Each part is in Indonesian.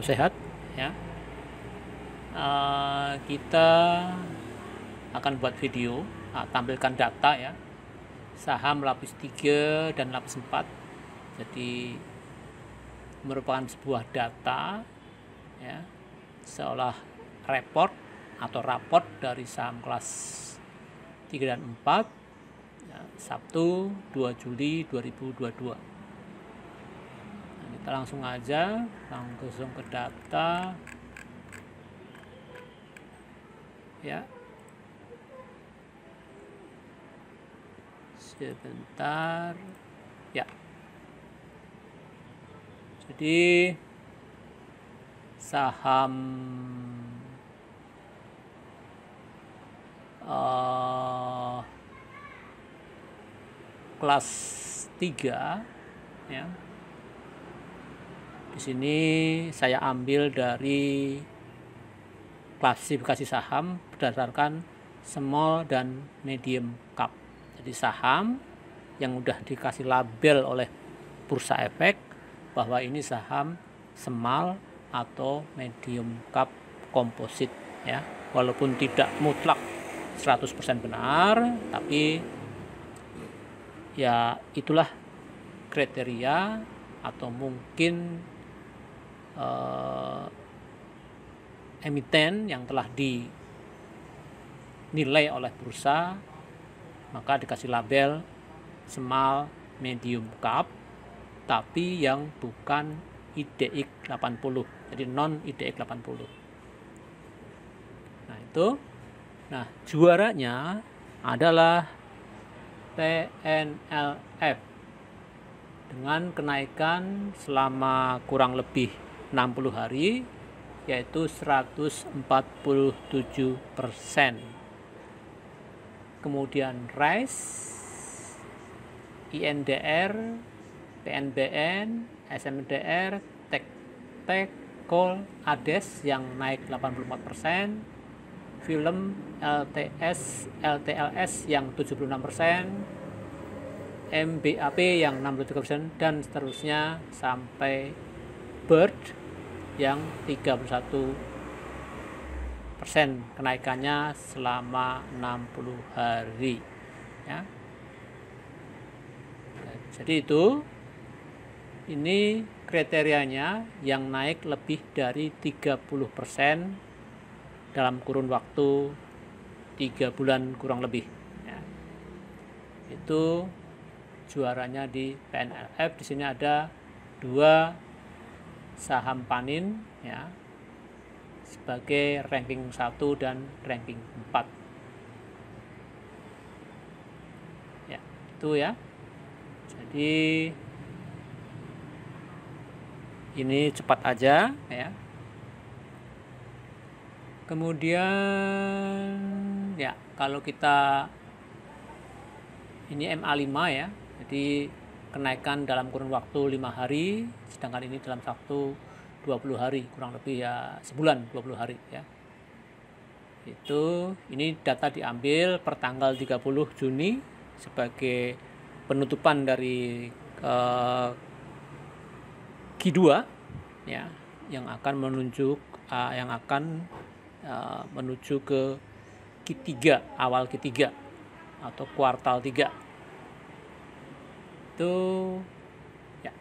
sehat ya. Kita akan buat video, tampilkan data ya, saham lapis 3 dan lapis 4. Jadi merupakan sebuah data ya, seolah report atau raport dari saham kelas 3 dan 4 ya, Sabtu 2 Juli 2022. Nah, kita langsung aja langsung ke data ya. Sebentar ya. Jadi saham kelas 3 ya. Di sini saya ambil dari klasifikasi saham berdasarkan small dan medium cap. Jadi saham yang udah dikasih label oleh Bursa Efek bahwa ini saham small atau medium cap komposit ya. Walaupun tidak mutlak 100% benar, tapi ya itulah kriteria atau mungkin emiten yang telah dinilai oleh bursa, maka dikasih label small medium cap, tapi yang bukan IDX 80, jadi non IDX 80. Nah itu, nah juaranya adalah TNLF dengan kenaikan selama kurang lebih 60 hari yaitu 147%. Kemudian RISE, INDR, PNBN, SMDR, Tekol, ADES yang naik 84%, Film, LTLS yang 76%, MBAP yang 63%, dan seterusnya sampai BIRD yang 31% kenaikannya selama 60 hari ya. Jadi itu ini kriterianya yang naik lebih dari 30% dalam kurun waktu 3 bulan kurang lebih ya. Itu juaranya di PNLF. Di sini ada 2 saham Panin ya sebagai ranking 1 dan ranking 4 ya, itu ya. Jadi ini cepat aja ya. Kemudian ya, kalau kita ini MA5 ya, jadi kenaikan dalam kurun waktu 5 hari, sedangkan ini dalam waktu 20 hari, kurang lebih ya sebulan 20 hari ya. Itu ini data diambil per tanggal 30 Juni sebagai penutupan dari Q2 ya, yang akan menuju ke Q3, awal Q3 atau kuartal 3 itu ya.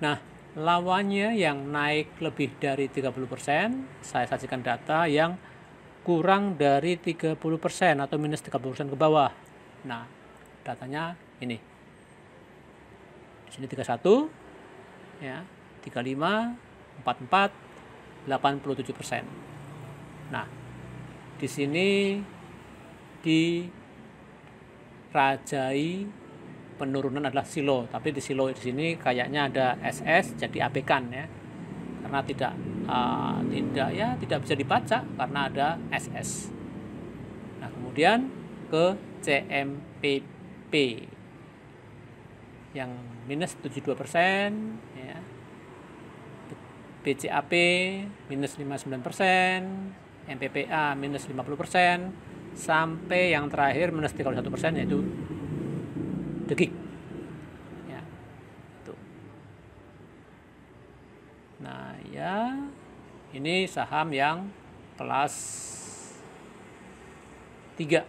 Nah, lawannya yang naik lebih dari 30%, saya sajikan data yang kurang dari 30% atau minus 30% ke bawah. Nah, datanya ini. Di sini 31 ya, 35, 44, 87%. Nah, di sini dirajai penurunan adalah silo, tapi di silo di sini kayaknya ada SS, jadi abaikan ya, karena tidak bisa dibaca karena ada SS. Nah, kemudian ke CMPP yang minus 72% ya, BCAP minus 59%, MPPA minus 50%, sampai yang terakhir minus 31%, yaitu DEGIK ya, itu. Nah ya, saya, ini saham yang kelas 3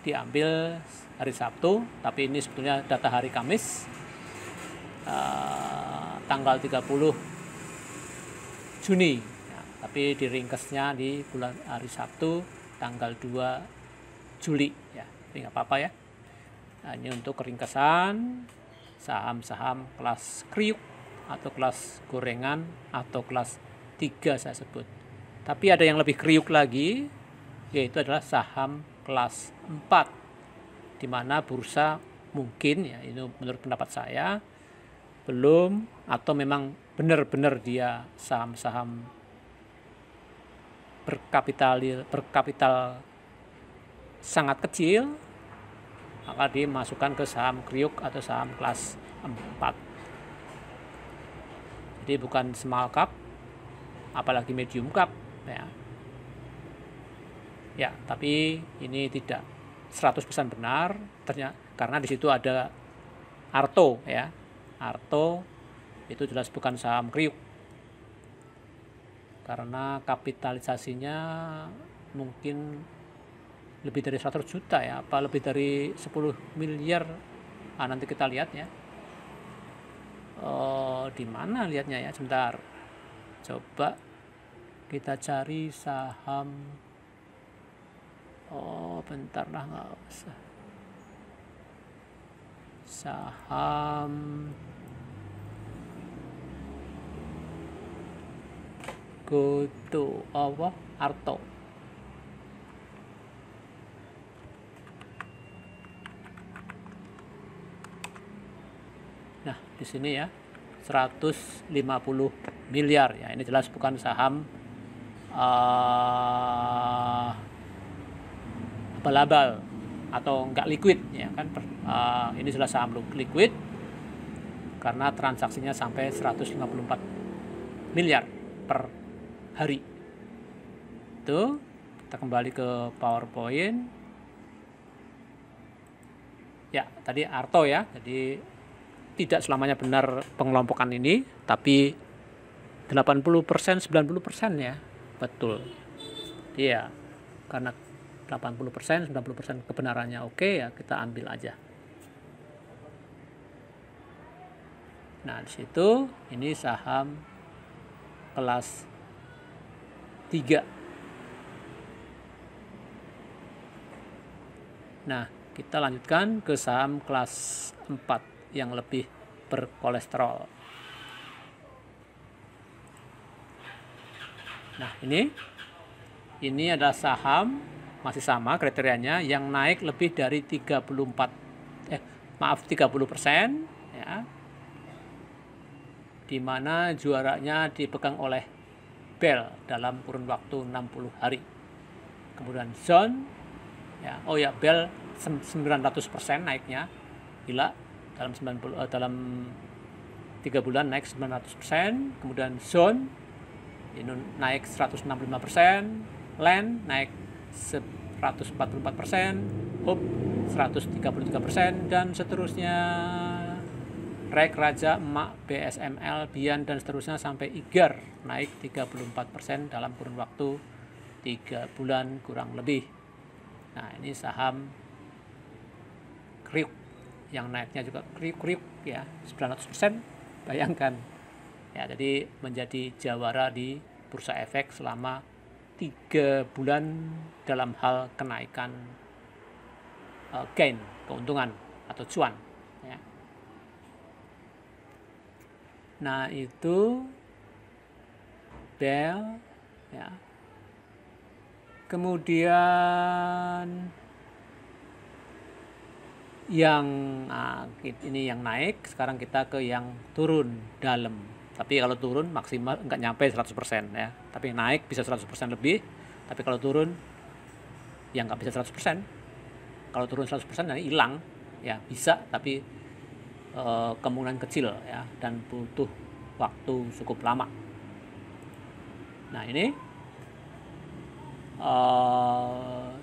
diambil hari Sabtu, tapi ini sebetulnya data hari Kamis, tanggal 30 Juni ya, tapi diringkesnya di bulan hari Sabtu tanggal 2 Juli ya, ini nggak apa-apa ya. Nah, ini untuk ringkesan saham-saham kelas kriuk atau kelas gorengan atau kelas 3 saya sebut. Tapi ada yang lebih kriuk lagi, yaitu adalah saham kelas 4, di mana bursa mungkin ya, ini menurut pendapat saya belum, atau memang benar-benar dia saham-saham berkapital sangat kecil, maka dimasukkan ke saham kriuk atau saham kelas 4. Jadi bukan small cap, apalagi medium cap ya. Ya, tapi ini tidak 100% benar ternyata, karena di situ ada Arto ya. Arto itu jelas bukan saham kriuk. Karena kapitalisasinya mungkin lebih dari 100 juta ya, apa lebih dari 10 miliar. Nanti kita lihat ya. Di mana lihatnya ya? Sebentar. Coba kita cari saham. Bentar lah, nggak usah. Saham Goto Arto. Nah, di sini ya 150 miliar ya. Ini jelas bukan saham abal-abal atau enggak liquid ya kan. Ini jelas saham liquid karena transaksinya sampai 154 miliar per hari. Itu kita kembali ke PowerPoint. Ya, tadi Arto ya. Jadi tidak selamanya benar pengelompokan ini, tapi 80%, 90% ya. Betul. Iya. Karena 80%, 90% kebenarannya oke ya, kita ambil aja. Nah, di situ ini saham kelas 3. Nah, kita lanjutkan ke saham kelas 4 yang lebih berkolesterol. Nah, ini adalah saham masih sama kriterianya yang naik lebih dari 30% ya. Di mana juaranya dipegang oleh Bell dalam kurun waktu 60 hari. Kemudian Zone ya, Bell 900% naiknya. Gila, dalam 3 bulan naik 900%. Kemudian Zone ini naik 165%, Land naik 144%, Hope 133%, dan seterusnya. Rek, Raja, Emak, BSML, Bian, dan seterusnya sampai IGAR naik 34% dalam kurun waktu 3 bulan kurang lebih. Nah, ini saham kriuk yang naiknya juga kriuk ya, 900%. Bayangkan ya, jadi menjadi jawara di bursa efek selama 3 bulan dalam hal kenaikan gain, keuntungan atau cuan ya. Nah, itu Bell ya. Kemudian yang ini yang naik, sekarang kita ke yang turun dalam. Tapi kalau turun maksimal nggak nyampe 100% ya. Tapi naik bisa 100% lebih. Tapi kalau turun ya nggak bisa 100%. Kalau turun 100% nanti hilang ya, bisa, tapi kemungkinan kecil ya, dan butuh waktu cukup lama. Nah, ini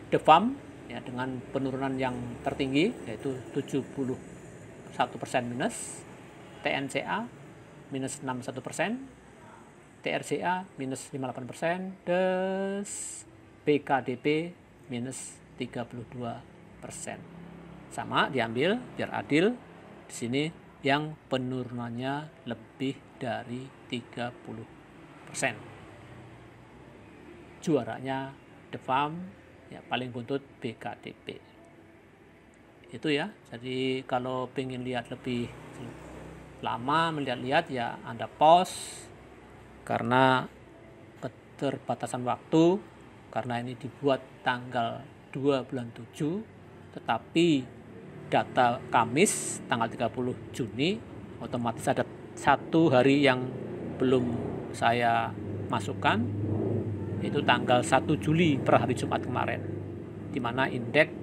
The Farm ya, dengan penurunan yang tertinggi yaitu 71% minus. TNCA minus 61%, TRCA minus 58%, des BKDP minus 32%. Sama diambil biar adil. Di sini yang penurunannya lebih dari 30%. Juaranya The Farm, ya paling buntut BKDP. Itu ya. Jadi kalau pengen lihat lebih lama melihat-lihat ya Anda pause karena keterbatasan waktu, karena ini dibuat tanggal 2 bulan 7, tetapi data Kamis tanggal 30 Juni otomatis ada 1 hari yang belum saya masukkan, itu tanggal 1 Juli per hari Jumat kemarin, di mana indeks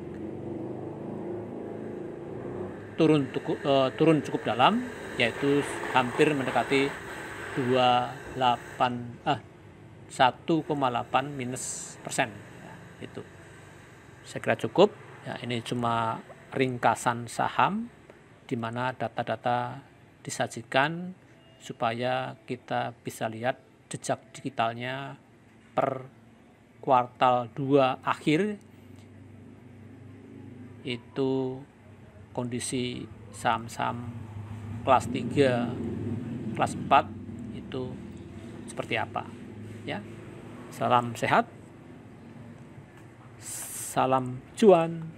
turun cukup dalam, yaitu hampir mendekati 1,8 minus persen. Ya, itu saya kira cukup. Ya, ini cuma ringkasan saham di mana data-data disajikan supaya kita bisa lihat jejak digitalnya per kuartal 2 akhir, itu kondisi saham-saham kelas 3, kelas 4 itu seperti apa ya. Salam sehat, salam cuan.